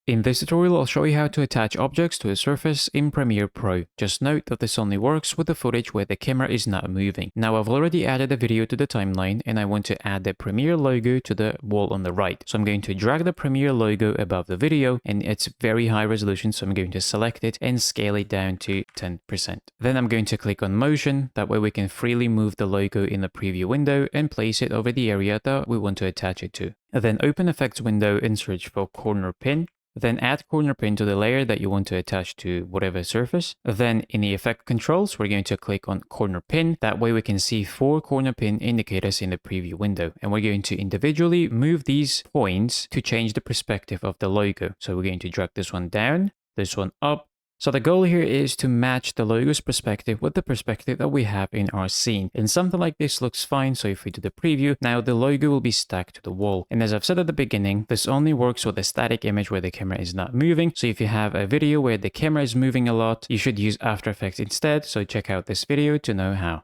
In this tutorial, I'll show you how to attach objects to a surface in Premiere Pro. Just note that this only works with the footage where the camera is not moving. Now, I've already added a video to the timeline and I want to add the Premiere logo to the wall on the right. So I'm going to drag the Premiere logo above the video, and it's very high resolution, so I'm going to select it and scale it down to 10%. Then I'm going to click on Motion. That way we can freely move the logo in the preview window and place it over the area that we want to attach it to. Then open Effects window and search for Corner Pin. Then add corner pin to the layer that you want to attach to whatever surface. Then in the effect controls, we're going to click on corner pin. That way we can see 4 corner pin indicators in the preview window. And we're going to individually move these points to change the perspective of the logo. So we're going to drag this one down, this one up. So the goal here is to match the logo's perspective with the perspective that we have in our scene. And something like this looks fine, so if we do the preview, now the logo will be stacked to the wall. And as I've said at the beginning, this only works with a static image where the camera is not moving. So if you have a video where the camera is moving a lot, you should use After Effects instead, so check out this video to know how.